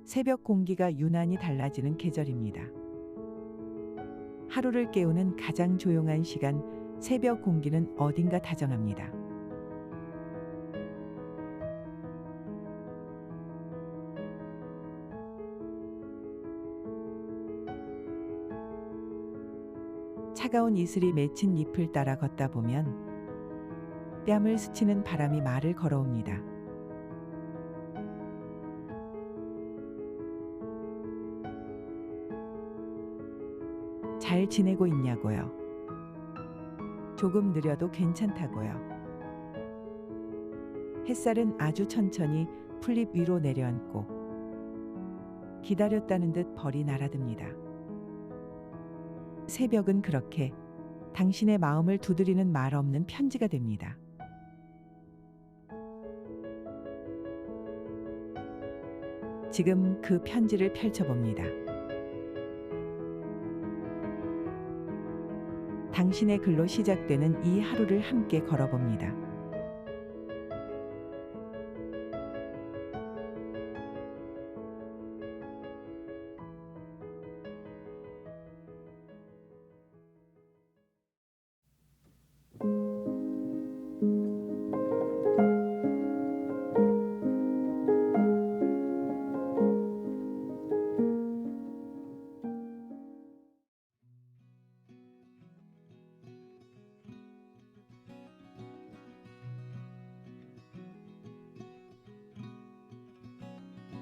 새벽 공기가 유난히 달라지는 계절입니다. 하루를 깨우는 가장 조용한 시간, 새벽 공기는 어딘가 다정합니다. 차가운 이슬이 맺힌 잎을 따라 걷다 보면 뺨을 스치는 바람이 말을 걸어옵니다. 잘 지내고 있냐고요? 조금 느려도 괜찮다고요. 햇살은 아주 천천히 풀잎 위로 내려앉고 기다렸다는 듯 벌이 날아듭니다. 새벽은 그렇게 당신의 마음을 두드리는 말 없는 편지가 됩니다. 지금 그 편지를 펼쳐봅니다. 당신의 글로 시작되는 이 하루를 함께 걸어봅니다.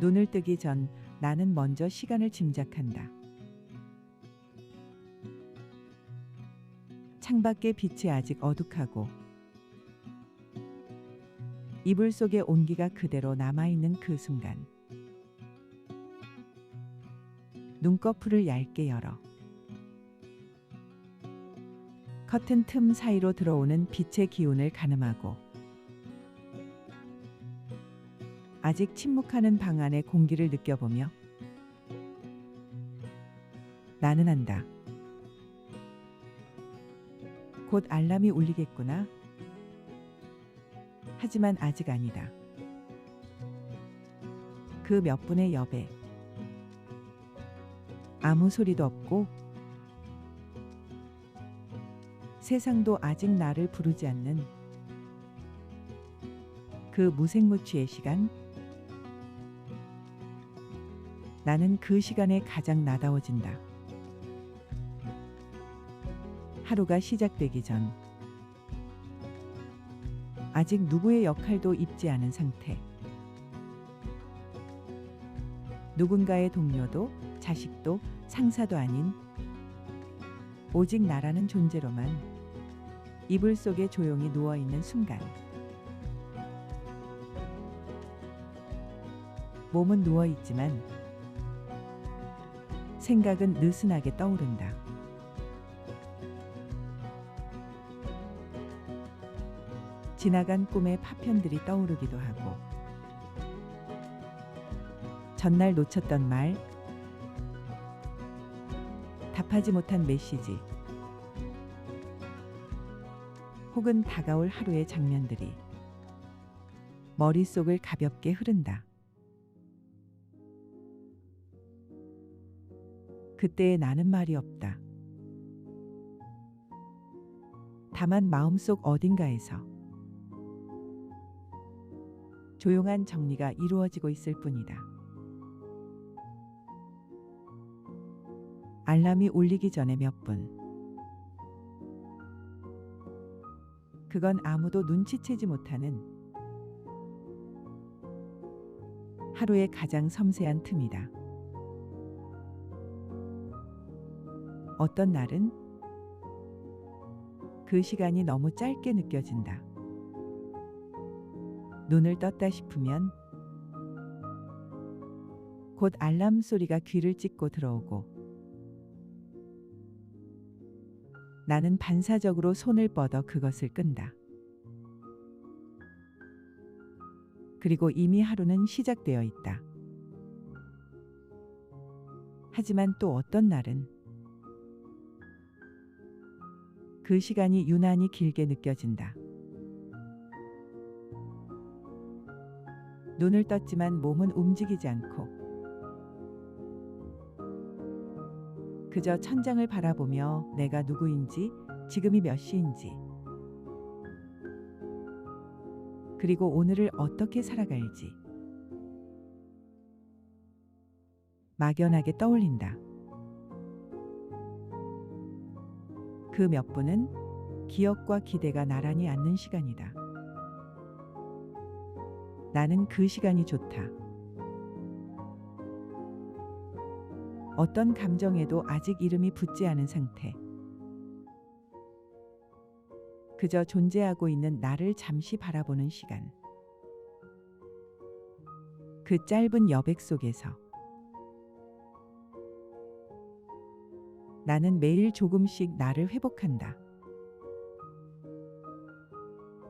눈을 뜨기 전 나는 먼저 시간을 짐작한다. 창밖의 빛이 아직 어둑하고 이불 속의 온기가 그대로 남아있는 그 순간, 눈꺼풀을 얇게 열어 커튼 틈 사이로 들어오는 빛의 기운을 가늠하고 아직 침묵하는 방 안의 공기를 느껴보며 나는 안다. 곧 알람이 울리겠구나. 하지만 아직 아니다. 그 몇 분의 여배. 아무 소리도 없고 세상도 아직 나를 부르지 않는 그 무색무취의 시간. 나는 그 시간에 가장 나다워진다. 하루가 시작되기 전 아직 누구의 역할도 입지 않은 상태. 누군가의 동료도 자식도 상사도 아닌 오직 나라는 존재로만 이불 속에 조용히 누워있는 순간, 몸은 누워있지만 생각은 느슨하게 떠오른다. 지나간 꿈의 파편들이 떠오르기도 하고 전날 놓쳤던 말, 답하지 못한 메시지, 혹은 다가올 하루의 장면들이 머릿속을 가볍게 흐른다. 그때의 나는 말이 없다. 다만 마음속 어딘가에서 조용한 정리가 이루어지고 있을 뿐이다. 알람이 울리기 전에 몇 분. 그건 아무도 눈치채지 못하는 하루의 가장 섬세한 틈이다. 어떤 날은 그 시간이 너무 짧게 느껴진다. 눈을 떴다 싶으면 곧 알람 소리가 귀를 찢고 들어오고 나는 반사적으로 손을 뻗어 그것을 끈다. 그리고 이미 하루는 시작되어 있다. 하지만 또 어떤 날은 그 시간이 유난히 길게 느껴진다. 눈을 떴지만 몸은 움직이지 않고 그저 천장을 바라보며 내가 누구인지, 지금이 몇 시인지, 그리고 오늘을 어떻게 살아갈지 막연하게 떠올린다. 그 몇 분은 기억과 기대가 나란히 앉는 시간이다. 나는 그 시간이 좋다. 어떤 감정에도 아직 이름이 붙지 않은 상태. 그저 존재하고 있는 나를 잠시 바라보는 시간. 그 짧은 여백 속에서 나는 매일 조금씩 나를 회복한다.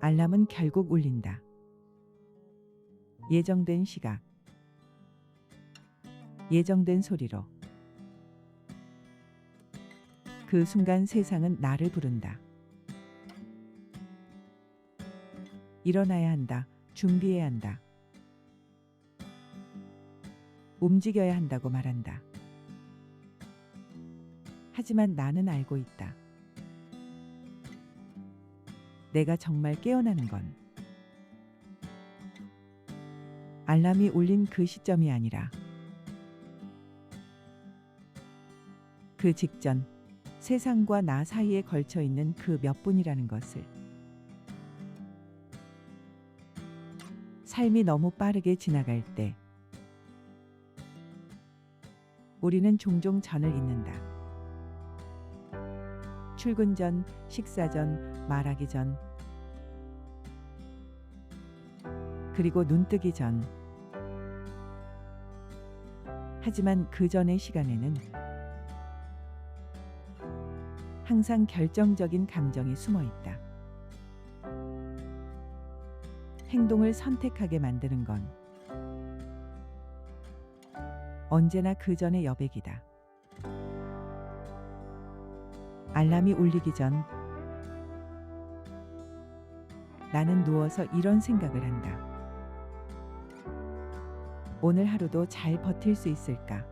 알람은 결국 울린다. 예정된 시각, 예정된 소리로. 그 순간 세상은 나를 부른다. 일어나야 한다. 준비해야 한다. 움직여야 한다고 말한다. 하지만 나는 알고 있다. 내가 정말 깨어나는 건 알람이 울린 그 시점이 아니라 그 직전, 세상과 나 사이에 걸쳐 있는 그 몇 분이라는 것을. 삶이 너무 빠르게 지나갈 때 우리는 종종 전을 잇는다. 출근 전, 식사 전, 말하기 전, 그리고 눈 뜨기 전. 하지만 그 전의 시간에는 항상 결정적인 감정이 숨어 있다. 행동을 선택하게 만드는 건 언제나 그 전의 여백이다. 알람이 울리기 전 나는 누워서 이런 생각을 한다. 오늘 하루도 잘 버틸 수 있을까?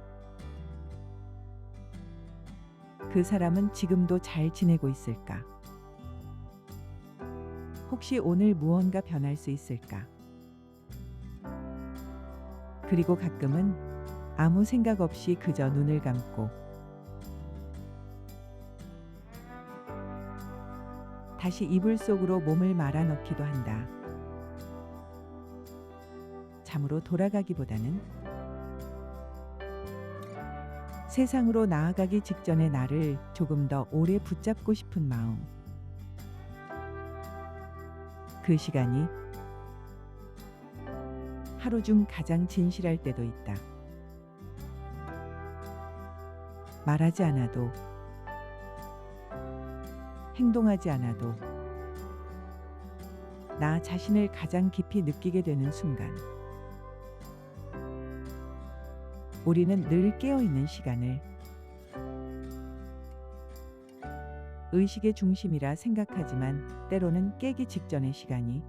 그 사람은 지금도 잘 지내고 있을까? 혹시 오늘 무언가 변할 수 있을까? 그리고 가끔은 아무 생각 없이 그저 눈을 감고 다시 이불 속으로 몸을 말아 넣기도 한다. 잠으로 돌아가기보다는 세상으로 나아가기 직전의 나를 조금 더 오래 붙잡고 싶은 마음. 그 시간이 하루 중 가장 진실할 때도 있다. 말하지 않아도, 행동하지 않아도 나 자신을 가장 깊이 느끼게 되는 순간. 우리는 늘 깨어있는 시간을 의식의 중심이라 생각하지만 때로는 깨기 직전의 시간이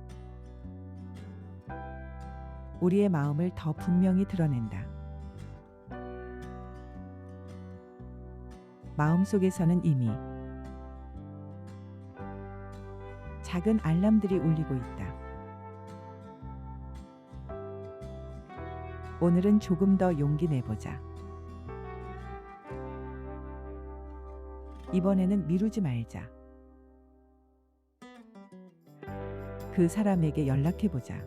우리의 마음을 더 분명히 드러낸다. 마음속에서는 이미 작은 알람들이 울리고 있다. 오늘은 조금 더 용기 내보자. 이번에는 미루지 말자. 그 사람에게 연락해보자.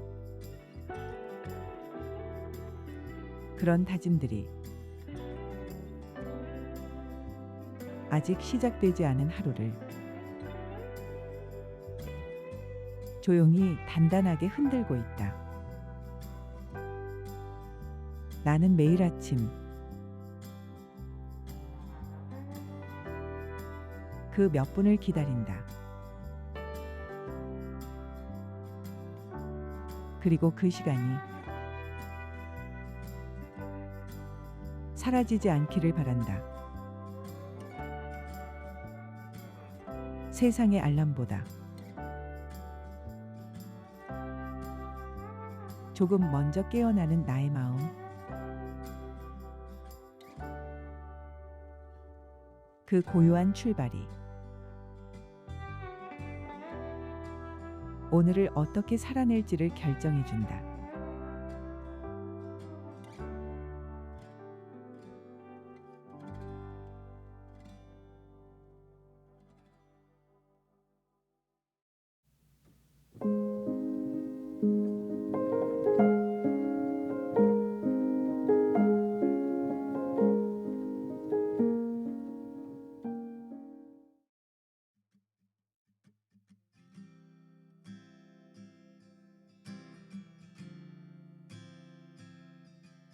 그런 다짐들이 아직 시작되지 않은 하루를 조용히 단단하게 흔들고 있다. 나는 매일 아침 그 몇 분을 기다린다. 그리고 그 시간이 사라지지 않기를 바란다. 세상의 알람보다 조금 먼저 깨어나는 나의 마음. 그 고요한 출발이 오늘을 어떻게 살아낼지를 결정해준다.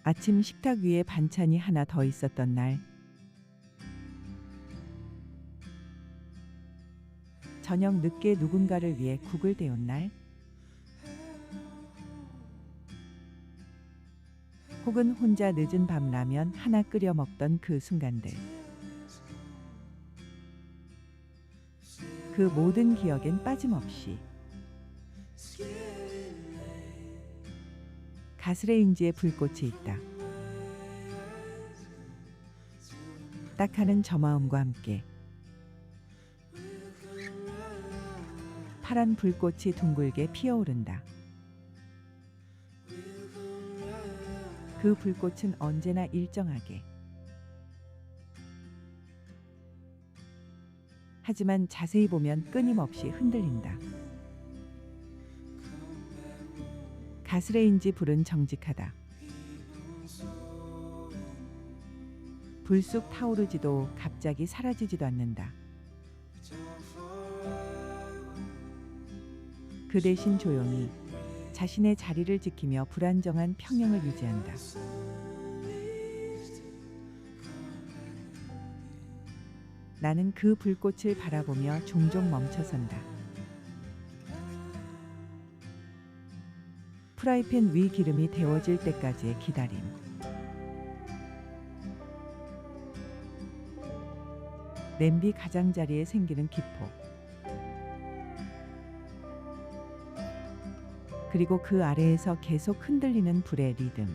아침 식탁 위에 반찬이 하나 더 있었던 날, 저녁 늦게 누군가를 위해 국을 데운 날, 혹은 혼자 늦은 밤 라면 하나 끓여 먹던 그 순간들. 그 모든 기억엔 빠짐없이 가스레인지에 불꽃이 있다. 딱 하는 저 마음과 함께 파란 불꽃이 둥글게 피어오른다. 그 불꽃은 언제나 일정하게, 하지만 자세히 보면 끊임없이 흔들린다. 가스레인지 불은 정직하다. 불 쑥 타오르지도 갑자기 사라지지도 않는다. 그 대신 조용히 자신의 자리를 지키며 불안정한 평형을 유지한다. 나는 그 불꽃을 바라보며 종종 멈춰선다. 프라이팬 위 기름이 데워질 때까지의 기다림. 냄비 가장자리에 생기는 기포. 그리고 그 아래에서 계속 흔들리는 불의 리듬.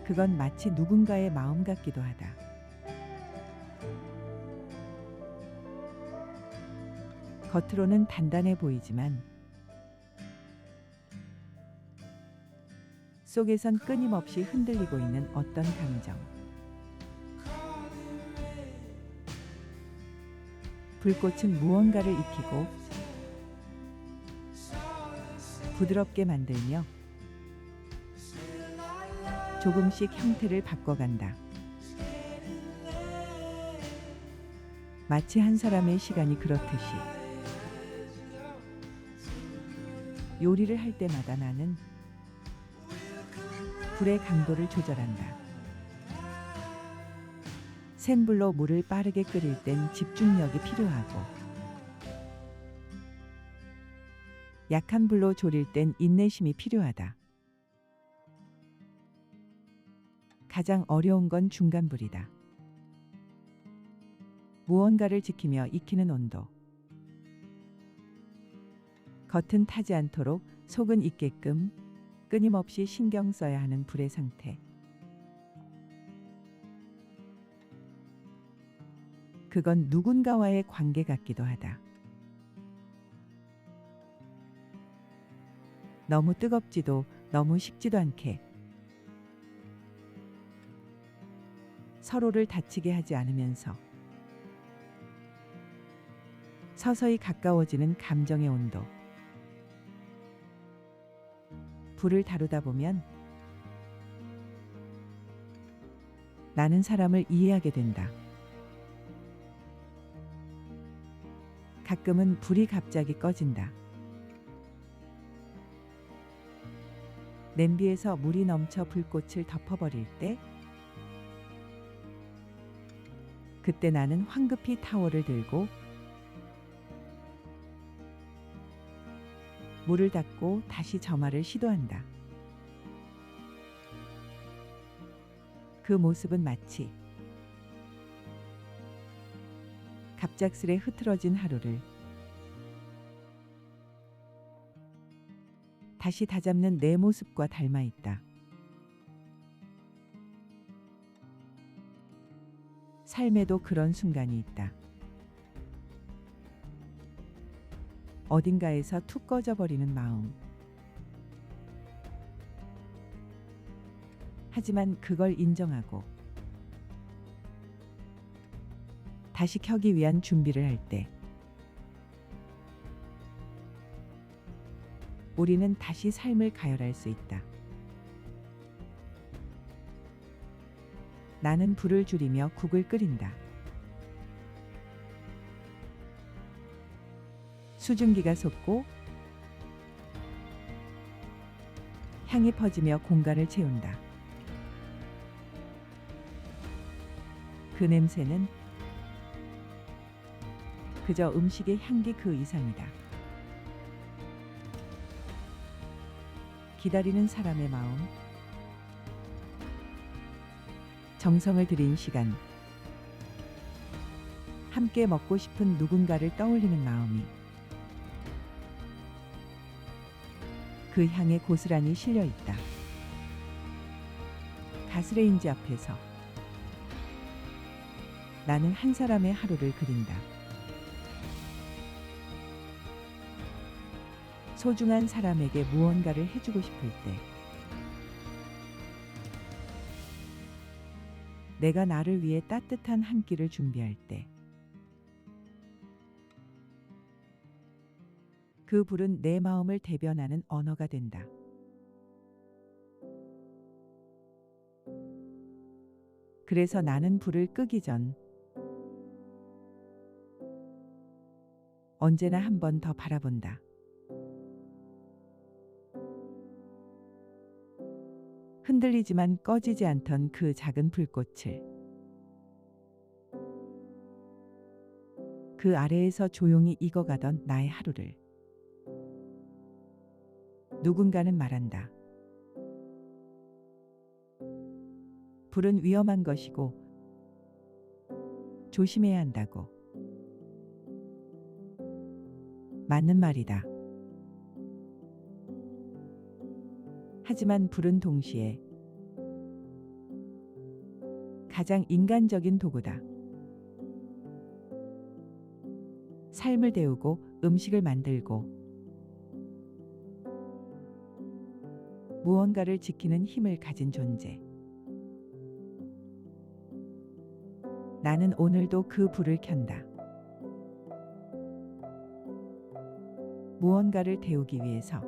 그건 마치 누군가의 마음 같기도 하다. 겉으로는 단단해 보이지만 속에선 끊임없이 흔들리고 있는 어떤 감정. 불꽃은 무언가를 익히고 부드럽게 만들며 조금씩 형태를 바꿔간다. 마치 한 사람의 시간이 그렇듯이. 요리를 할 때마다 나는 불의 강도를 조절한다. 센 불로 물을 빠르게 끓일 땐 집중력이 필요하고, 약한 불로 졸일 땐 인내심이 필요하다. 가장 어려운 건 중간불이다. 무언가를 지키며 익히는 온도. 겉은 타지 않도록 속은 익게끔 끊임없이 신경 써야 하는 불의 상태. 그건 누군가와의 관계 같기도 하다. 너무 뜨겁지도 너무 식지도 않게, 서로를 다치게 하지 않으면서 서서히 가까워지는 감정의 온도. 불을 다루다 보면 나는 사람을 이해하게 된다. 가끔은 불이 갑자기 꺼진다. 냄비에서 물이 넘쳐 불꽃을 덮어버릴 때, 그때 나는 황급히 타월을 들고 물을 닦고 다시 점화를 시도한다. 그 모습은 마치 갑작스레 흐트러진 하루를 다시 다잡는 내 모습과 닮아 있다. 삶에도 그런 순간이 있다. 어딘가에서 툭 꺼져버리는 마음. 하지만 그걸 인정하고 다시 켜기 위한 준비를 할 때 우리는 다시 삶을 가열할 수 있다. 나는 불을 줄이며 국을 끓인다. 수증기가 솟고 향이 퍼지며 공간을 채운다. 그 냄새는 그저 음식의 향기 그 이상이다. 기다리는 사람의 마음, 정성을 들인 시간, 함께 먹고 싶은 누군가를 떠올리는 마음이 그 향에 고스란히 실려 있다. 가스레인지 앞에서 나는 한 사람의 하루를 그린다. 소중한 사람에게 무언가를 해주고 싶을 때, 내가 나를 위해 따뜻한 한 끼를 준비할 때, 그 불은 내 마음을 대변하는 언어가 된다. 그래서 나는 불을 끄기 전 언제나 한 번 더 바라본다. 흔들리지만 꺼지지 않던 그 작은 불꽃을, 그 아래에서 조용히 익어가던 나의 하루를. 누군가는 말한다. 불은 위험한 것이고 조심해야 한다고. 맞는 말이다. 하지만 불은 동시에 가장 인간적인 도구다. 삶을 데우고 음식을 만들고 무언가를 지키는 힘을 가진 존재. 나는 오늘도 그 불을 켠다. 무언가를 데우기 위해서,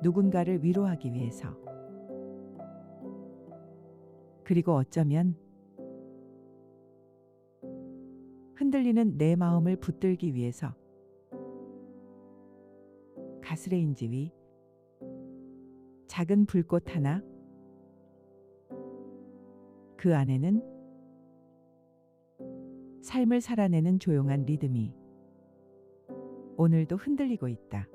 누군가를 위로하기 위해서, 그리고 어쩌면 흔들리는 내 마음을 붙들기 위해서. 가스레인지 위 작은 불꽃 하나, 그 안에는 삶을 살아내는 조용한 리듬이 오늘도 흔들리고 있다.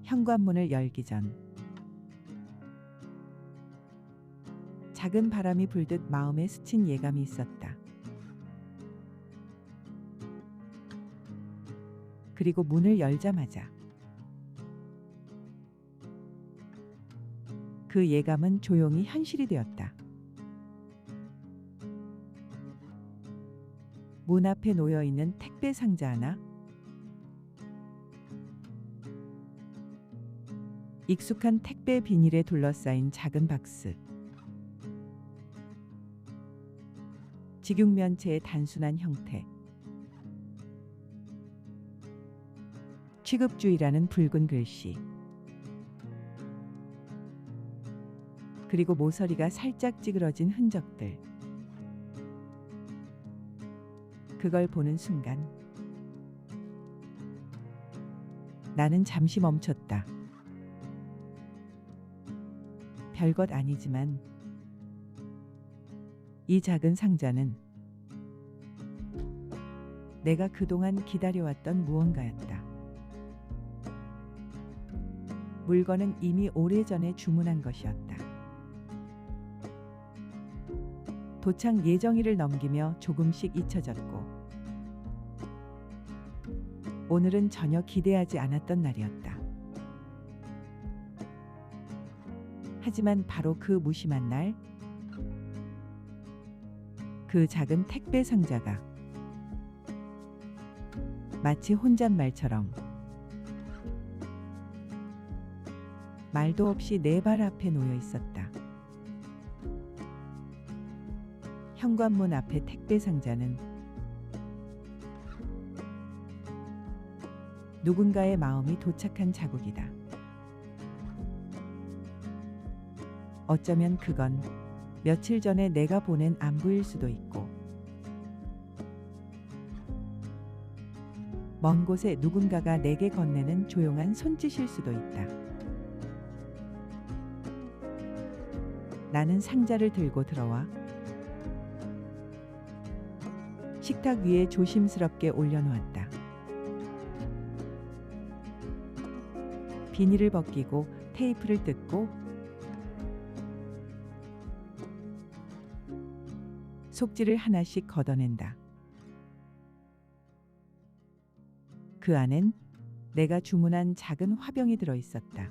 현관문을 열기 전 작은 바람이 불듯 마음에 스친 예감이 있었다. 그리고 문을 열자마자 그 예감은 조용히 현실이 되었다. 문 앞에 놓여 있는 택배 상자 하나, 익숙한 택배 비닐에 둘러싸인 작은 박스, 직육면체의 단순한 형태, 취급주의라는 붉은 글씨, 그리고 모서리가 살짝 찌그러진 흔적들. 그걸 보는 순간 나는 잠시 멈췄다. 별것 아니지만 이 작은 상자는 내가 그동안 기다려왔던 무언가였다. 물건은 이미 오래전에 주문한 것이었다. 도착 예정일을 넘기며 조금씩 잊혀졌고 오늘은 전혀 기대하지 않았던 날이었다. 하지만 바로 그 무심한 날, 그 작은 택배 상자가 마치 혼잣말처럼 말도 없이 내 발 앞에 놓여 있었다. 현관문 앞의 택배 상자는 누군가의 마음이 도착한 자국이다. 어쩌면 그건 며칠 전에 내가 보낸 안부일 수도 있고, 먼 곳에 누군가가 내게 건네는 조용한 손짓일 수도 있다. 나는 상자를 들고 들어와 식탁 위에 조심스럽게 올려놓았다. 비닐을 벗기고 테이프를 뜯고 속지를 하나씩 걷어낸다. 그 안엔 내가 주문한 작은 화병이 들어 있었다.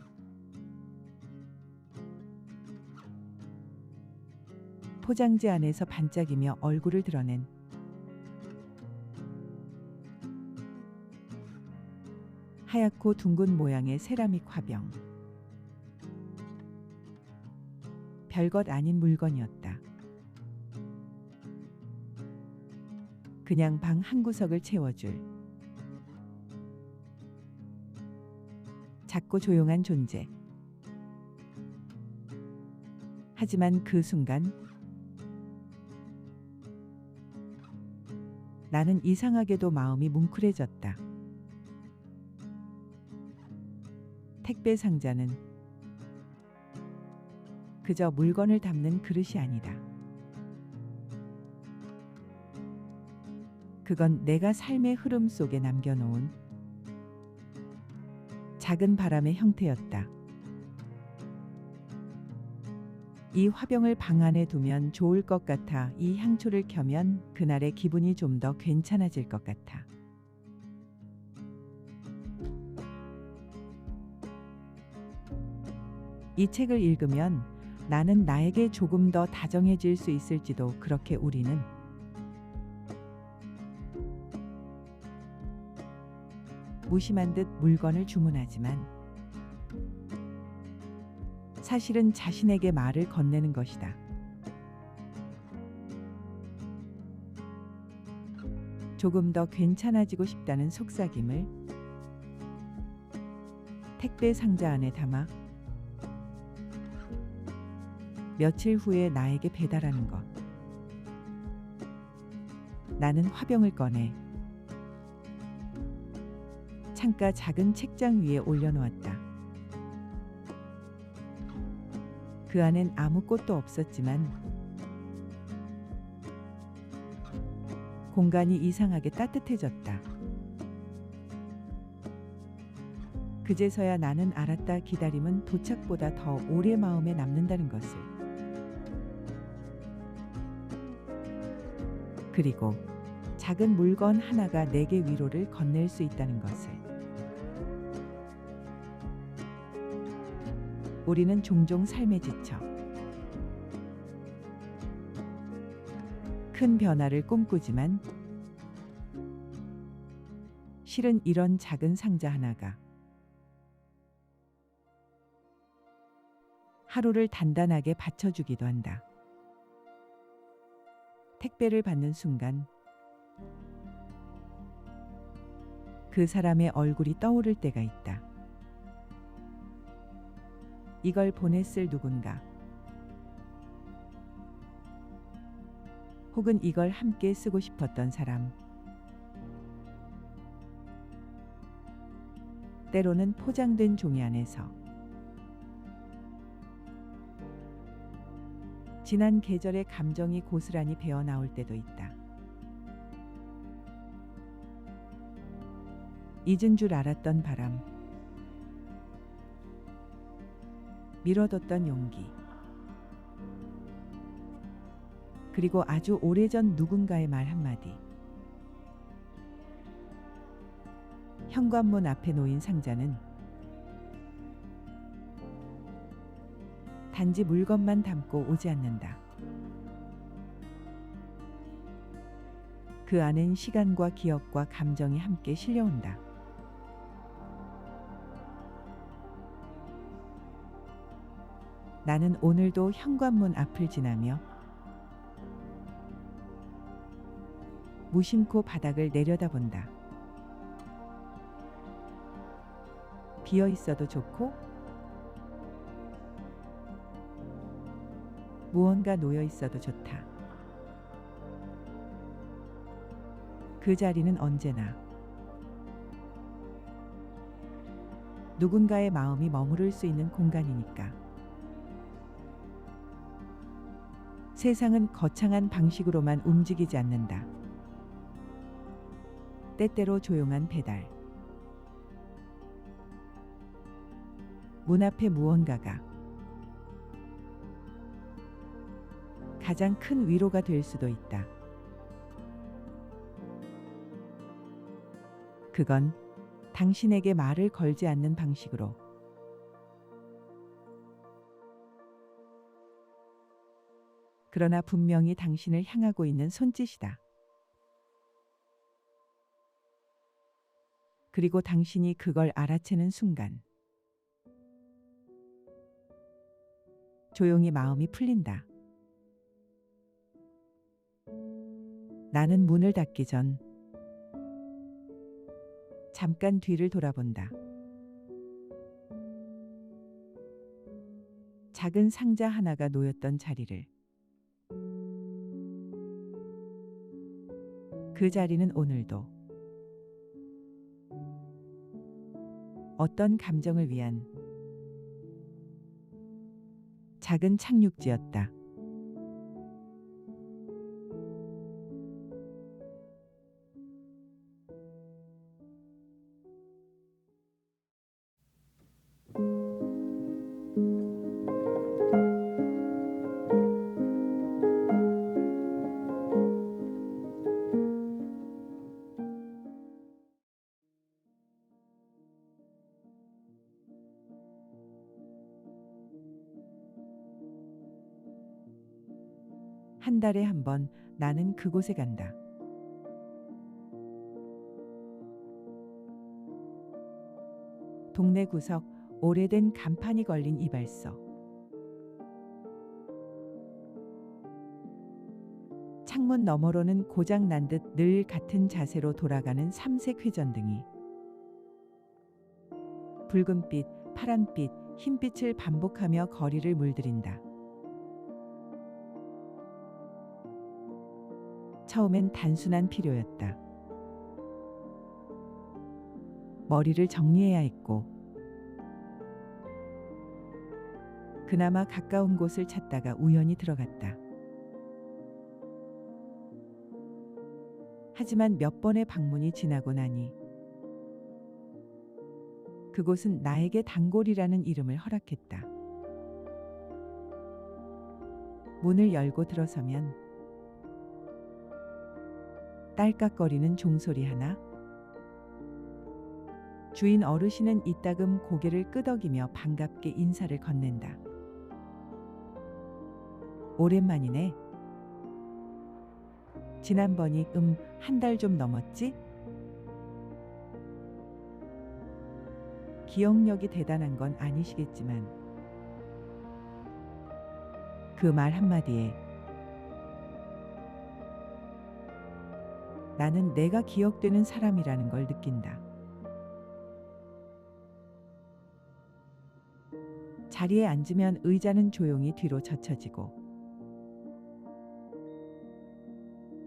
포장지 안에서 반짝이며 얼굴을 드러낸 하얗고 둥근 모양의 세라믹 화병. 별것 아닌 물건이었다. 그냥 방 한 구석을 채워줄 작고 조용한 존재. 하지만 그 순간 나는 이상하게도 마음이 뭉클해졌다. 택배 상자는 그저 물건을 담는 그릇이 아니다. 그건 내가 삶의 흐름 속에 남겨놓은 작은 바람의 형태였다. 이 화병을 방 안에 두면 좋을 것 같아. 이 향초를 켜면 그날의 기분이 좀 더 괜찮아질 것 같아. 이 책을 읽으면 나는 나에게 조금 더 다정해질 수 있을지도. 그렇게 우리는 무심한 듯 물건을 주문하지만 사실은 자신에게 말을 건네는 것이다. 조금 더 괜찮아지고 싶다는 속삭임을 택배 상자 안에 담아 며칠 후에 나에게 배달하는 것. 나는 화병을 꺼내 창가 작은 책장 위에 올려놓았다. 그 안엔 아무것도 없었지만 공간이 이상하게 따뜻해졌다. 그제서야 나는 알았다. 기다림은 도착보다 더 오래 마음에 남는다는 것을. 그리고 작은 물건 하나가 내게 위로를 건넬 수 있다는 것을. 우리는 종종 삶에 지쳐 큰 변화를 꿈꾸지만 실은 이런 작은 상자 하나가 하루를 단단하게 받쳐주기도 한다. 택배를 받는 순간 그 사람의 얼굴이 떠오를 때가 있다. 이걸 보냈을 누군가, 혹은 이걸 함께 쓰고 싶었던 사람. 때로는 포장된 종이 안에서 지난 계절의 감정이 고스란히 배어 나올 때도 있다. 잊은 줄 알았던 바람, 미뤄뒀던 용기, 그리고 아주 오래전 누군가의 말 한마디. 현관문 앞에 놓인 상자는 단지 물건만 담고 오지 않는다. 그 안엔 시간과 기억과 감정이 함께 실려온다. 나는 오늘도 현관문 앞을 지나며 무심코 바닥을 내려다본다. 비어 있어도 좋고 무언가 놓여 있어도 좋다. 그 자리는 언제나 누군가의 마음이 머무를 수 있는 공간이니까. 세상은 거창한 방식으로만 움직이지 않는다. 때때로 조용한 배달, 문 앞에 무언가가 가장 큰 위로가 될 수도 있다. 그건 당신에게 말을 걸지 않는 방식으로 그러나 분명히 당신을 향하고 있는 손짓이다. 그리고 당신이 그걸 알아채는 순간 조용히 마음이 풀린다. 나는 문을 닫기 전 잠깐 뒤를 돌아본다. 작은 상자 하나가 놓였던 자리를. 그 자리는 오늘도 어떤 감정을 위한 작은 착륙지였다. 한 달에 한 번 나는 그곳에 간다. 동네 구석, 오래된 간판이 걸린 이발소. 창문 너머로는 고장 난 듯 늘 같은 자세로 돌아가는 삼색 회전등이. 붉은빛, 파란빛, 흰빛을 반복하며 거리를 물들인다. 처음엔 단순한 필요였다. 머리를 정리해야 했고, 그나마 가까운 곳을 찾다가 우연히 들어갔다. 하지만 몇 번의 방문이 지나고 나니 그곳은 나에게 단골이라는 이름을 허락했다. 문을 열고 들어서면 딸깍거리는 종소리 하나, 주인 어르신은 이따금 고개를 끄덕이며 반갑게 인사를 건넨다. 오랜만이네. 지난번이 한 달 좀 넘었지? 기억력이 대단한 건 아니시겠지만 그 말 한마디에 나는 내가 기억되는 사람이라는 걸 느낀다. 자리에 앉으면 의자는 조용히 뒤로 젖혀지고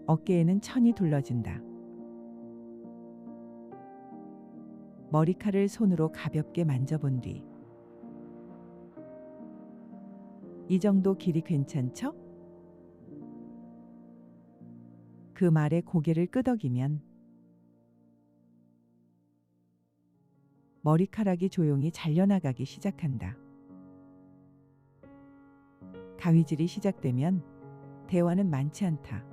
어깨에는 천이 둘러진다. 머리칼을 손으로 가볍게 만져본 뒤 이 정도 길이 괜찮죠? 그 말에 고개를 끄덕이면 머리카락이 조용히 잘려나가기 시작한다. 가위질이 시작되면 대화는 많지 않다.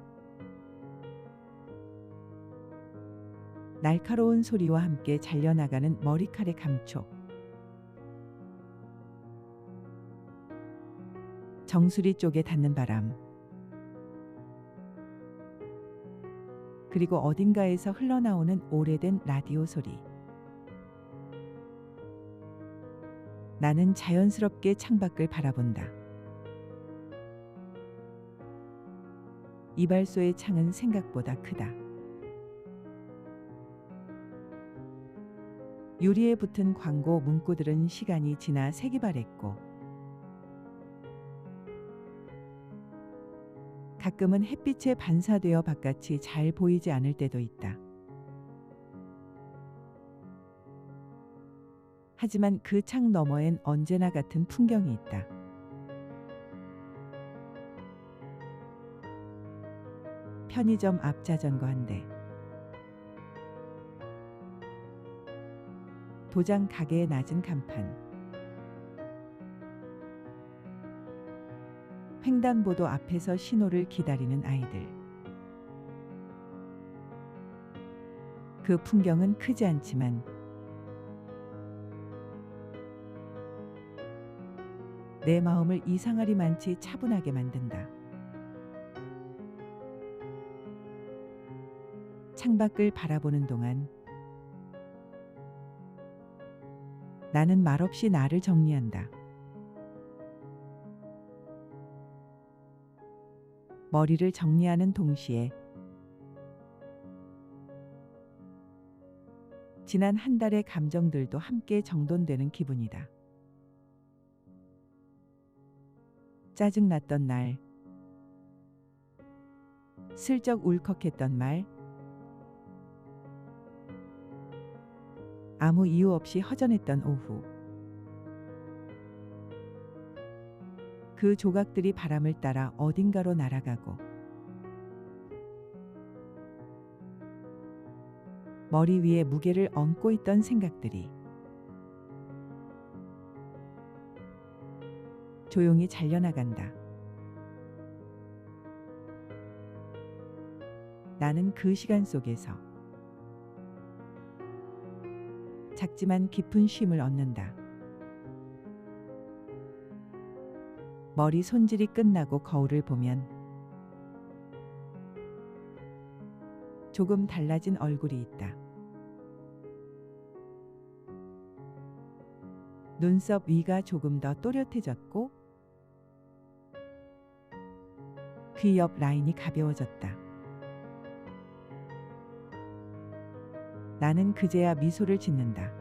날카로운 소리와 함께 잘려나가는 머리칼의 감촉. 정수리 쪽에 닿는 바람. 그리고 어딘가에서 흘러나오는 오래된 라디오 소리. 나는 자연스럽게 창밖을 바라본다. 이발소의 창은 생각보다 크다. 유리에 붙은 광고 문구들은 시간이 지나 색이 바랬고, 가끔은 햇빛에 반사되어 바깥이 잘 보이지 않을 때도 있다. 하지만 그 창 너머엔 언제나 같은 풍경이 있다. 편의점 앞 자전거 한 대. 도장 가게의 낮은 간판. 횡단보도 앞에서 신호를 기다리는 아이들. 그 풍경은 크지 않지만 내 마음을 이상하리만치 차분하게 만든다. 창밖을 바라보는 동안 나는 말없이 나를 정리한다. 머리를 정리하는 동시에 지난 한 달의 감정들도 함께 정돈되는 기분이다. 짜증났던 날, 슬쩍 울컥했던 말, 아무 이유 없이 허전했던 오후. 그 조각들이 바람을 따라 어딘가로 날아가고 머리 위에 무게를 얹고 있던 생각들이 조용히 잘려나간다. 나는 그 시간 속에서 작지만 깊은 쉼을 얻는다. 머리 손질이 끝나고 거울을 보면 조금 달라진 얼굴이 있다. 눈썹 위가 조금 더 또렷해졌고 귀 옆 라인이 가벼워졌다. 나는 그제야 미소를 짓는다.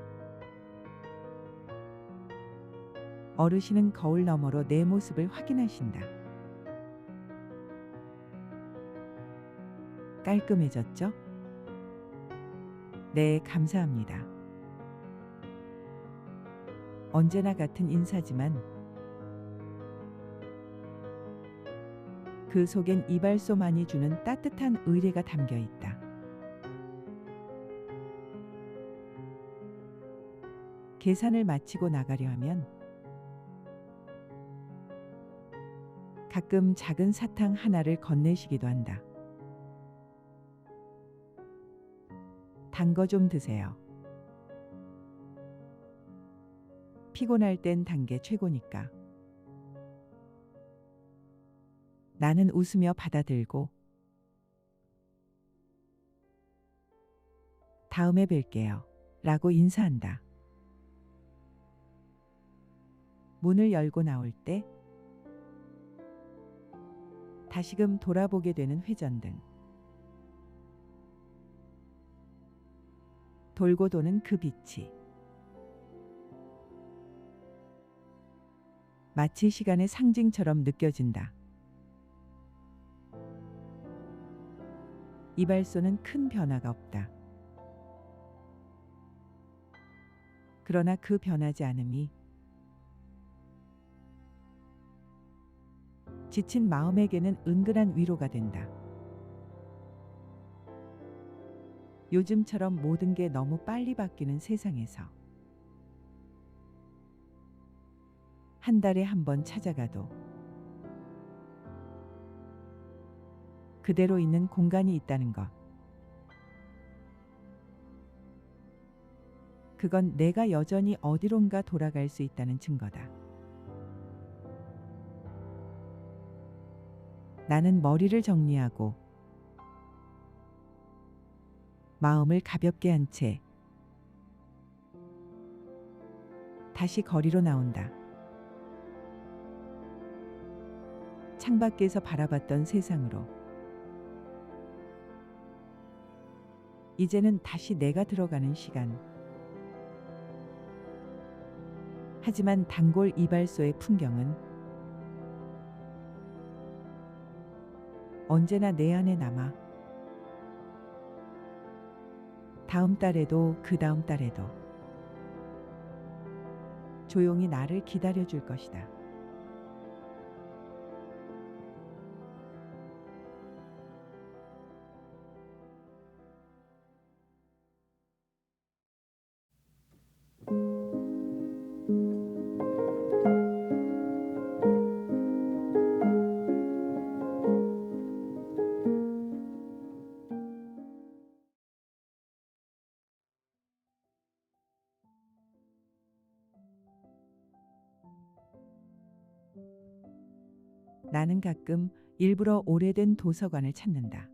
어르신은 거울 너머로 내 모습을 확인하신다. 깔끔해졌죠? 네, 감사합니다. 언제나 같은 인사지만 그 속엔 이발소만이 주는 따뜻한 의뢰가 담겨 있다. 계산을 마치고 나가려 하면 가끔 작은 사탕 하나를 건네시기도 한다. 단 거 좀 드세요. 피곤할 땐 단 게 최고니까. 나는 웃으며 받아들고 다음에 뵐게요 라고 인사한다. 문을 열고 나올 때 다시금 돌아보게 되는 회전등. 돌고 도는 그 빛이 마치 시간의 상징처럼 느껴진다. 이발소는 큰 변화가 없다. 그러나 그 변하지 않음이 지친 마음에게는 은근한 위로가 된다. 요즘처럼 모든 게 너무 빨리 바뀌는 세상에서 한 달에 한 번 찾아가도 그대로 있는 공간이 있다는 것. 그건 내가 여전히 어디론가 돌아갈 수 있다는 증거다. 나는 머리를 정리하고 마음을 가볍게 한 채 다시 거리로 나온다. 창밖에서 바라봤던 세상으로. 이제는 다시 내가 들어가는 시간. 하지만 단골 이발소의 풍경은 언제나 내 안에 남아. 다음 달에도 그 다음 달에도 조용히 나를 기다려줄 것이다. 나는 가끔 일부러 오래된 도서관을 찾는다.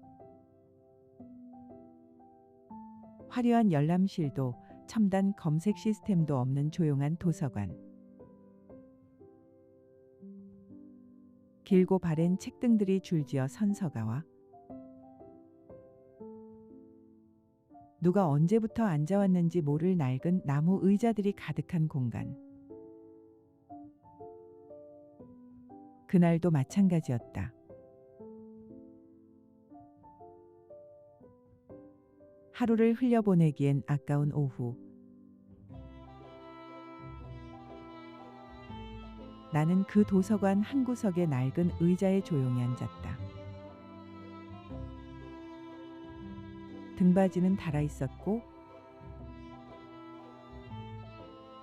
화려한 열람실도 첨단 검색 시스템도 없는 조용한 도서관. 길고 바랜 책등들이 줄지어 선서가와 누가 언제부터 앉아왔는지 모를 낡은 나무 의자들이 가득한 공간. 그날도 마찬가지였다. 하루를 흘려보내기엔 아까운 오후. 나는 그 도서관 한 구석의 낡은 의자에 조용히 앉았다. 등받이는 닳아 있었고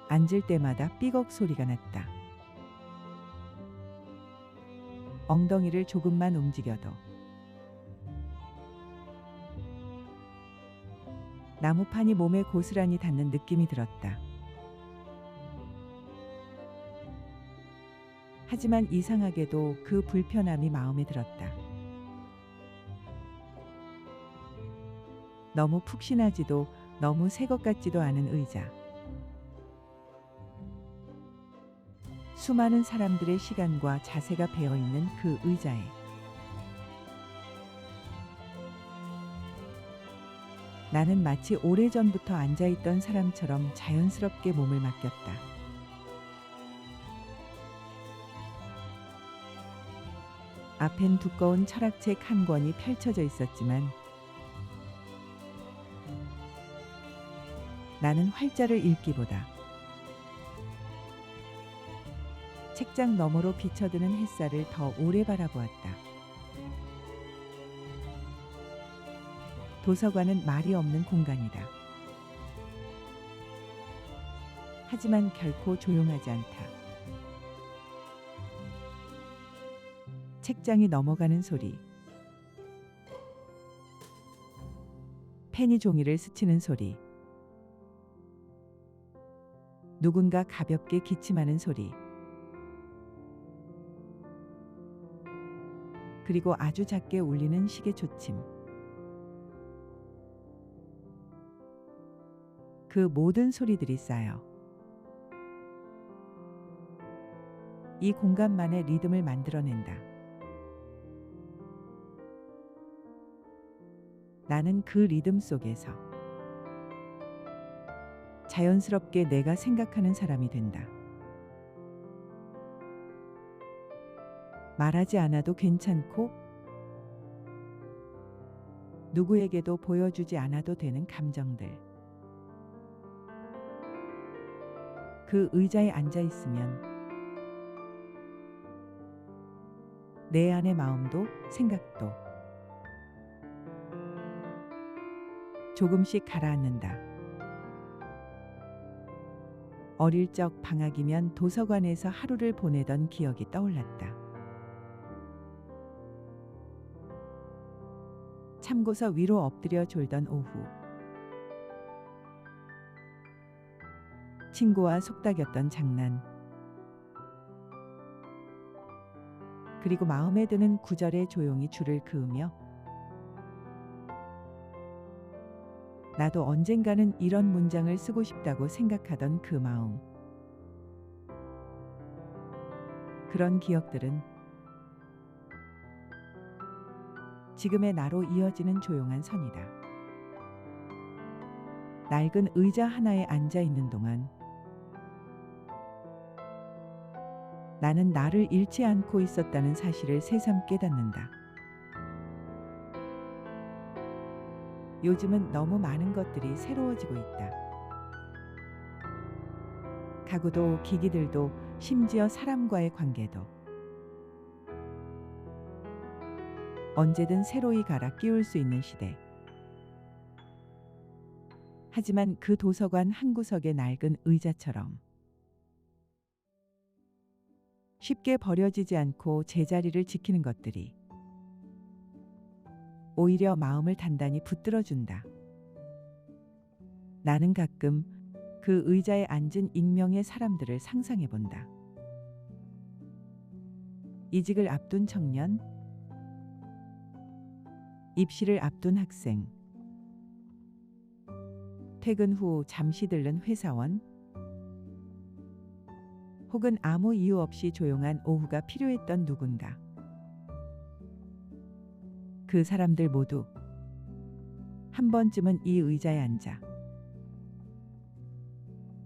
앉을 때마다 삐걱 소리가 났다. 엉덩이를 조금만 움직여도 나무판이 몸에 고스란히 닿는 느낌이 들었다. 하지만 이상하게도 그 불편함이 마음에 들었다. 너무 푹신하지도 너무 새 것 같지도 않은 의자. 수많은 사람들의 시간과 자세가 배어있는 그 의자에 나는 마치 오래전부터 앉아있던 사람처럼 자연스럽게 몸을 맡겼다. 앞엔 두꺼운 철학책 한 권이 펼쳐져 있었지만 나는 활자를 읽기보다 책장 너머로 비쳐드는 햇살을 더 오래 바라보았다. 도서관은 말이 없는 공간이다. 하지만 결코 조용하지 않다. 책장이 넘어가는 소리, 펜이 종이를 스치는 소리, 누군가 가볍게 기침하는 소리, 그리고 아주 작게 울리는 시계 초침. 그 모든 소리들이 쌓여 이 공간만의 리듬을 만들어낸다. 나는 그 리듬 속에서 자연스럽게 내가 생각하는 사람이 된다. 말하지 않아도 괜찮고 누구에게도 보여주지 않아도 되는 감정들. 그 의자에 앉아 있으면 내 안의 마음도 생각도 조금씩 가라앉는다. 어릴 적 방학이면 도서관에서 하루를 보내던 기억이 떠올랐다. 참고서 위로 엎드려 졸던 오후. 친구와 속닥였던 장난. 그리고 마음에 드는 구절에 조용히 줄을 그으며 나도 언젠가는 이런 문장을 쓰고 싶다고 생각하던 그 마음. 그런 기억들은 지금의 나로 이어지는 조용한 선이다. 낡은 의자 하나에 앉아 있는 동안 나는 나를 잃지 않고 있었다는 사실을 새삼 깨닫는다. 요즘은 너무 많은 것들이 새로워지고 있다. 가구도 기기들도 심지어 사람과의 관계도 언제든 새로이 갈아 끼울 수 있는 시대. 하지만 그 도서관 한 구석의 낡은 의자처럼 쉽게 버려지지 않고 제자리를 지키는 것들이 오히려 마음을 단단히 붙들어준다. 나는 가끔 그 의자에 앉은 익명의 사람들을 상상해 본다. 이직을 앞둔 청년, 입시를 앞둔 학생, 퇴근 후 잠시 들른 회사원, 혹은 아무 이유 없이 조용한 오후가 필요했던 누군가. 그 사람들 모두 한 번쯤은 이 의자에 앉아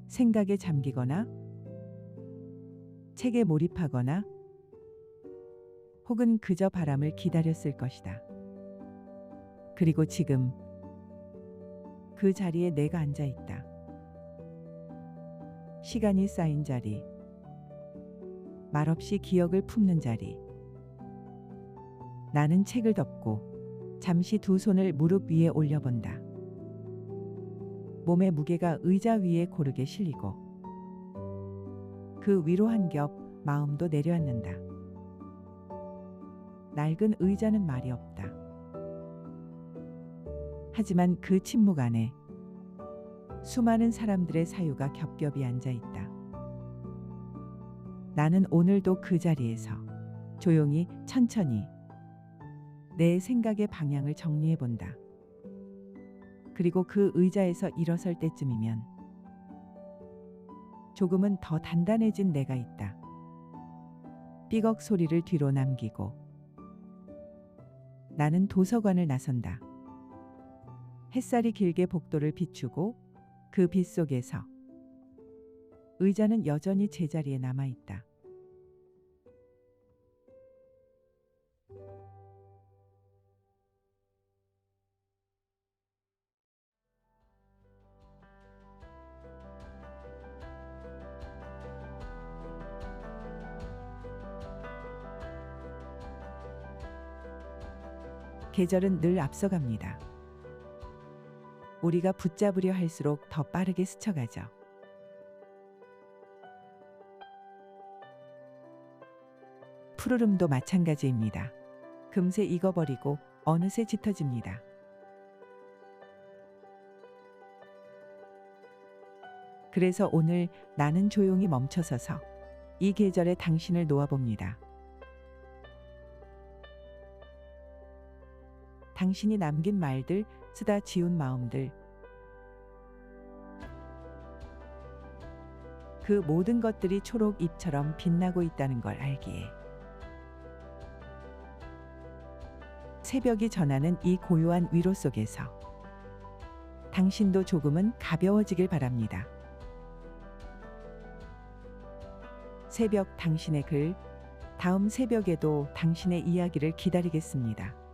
생각에 잠기거나 책에 몰입하거나 혹은 그저 바람을 기다렸을 것이다. 그리고 지금 그 자리에 내가 앉아 있다. 시간이 쌓인 자리, 말없이 기억을 품는 자리. 나는 책을 덮고 잠시 두 손을 무릎 위에 올려본다. 몸의 무게가 의자 위에 고르게 실리고 그 위로 한 겹 마음도 내려앉는다. 낡은 의자는 말이 없다. 하지만 그 침묵 안에 수많은 사람들의 사유가 겹겹이 앉아 있다. 나는 오늘도 그 자리에서 조용히 천천히 내 생각의 방향을 정리해 본다. 그리고 그 의자에서 일어설 때쯤이면 조금은 더 단단해진 내가 있다. 삐걱 소리를 뒤로 남기고 나는 도서관을 나선다. 햇살이 길게 복도를 비추고 그 빛 속에서 의자는 여전히 제자리에 남아 있다. 계절은 늘 앞서갑니다. 우리가 붙잡으려 할수록 더 빠르게 스쳐가죠. 푸르름도 마찬가지입니다. 금세 익어버리고 어느새 짙어집니다. 그래서 오늘 나는 조용히 멈춰서서 이 계절의 당신을 놓아봅니다. 당신이 남긴 말들, 쓰다 지운 마음들, 그 모든 것들이 초록 잎처럼 빛나고 있다는 걸 알기에 새벽이 전하는 이 고요한 위로 속에서 당신도 조금은 가벼워지길 바랍니다. 새벽 당신의 글, 다음 새벽에도 당신의 이야기를 기다리겠습니다.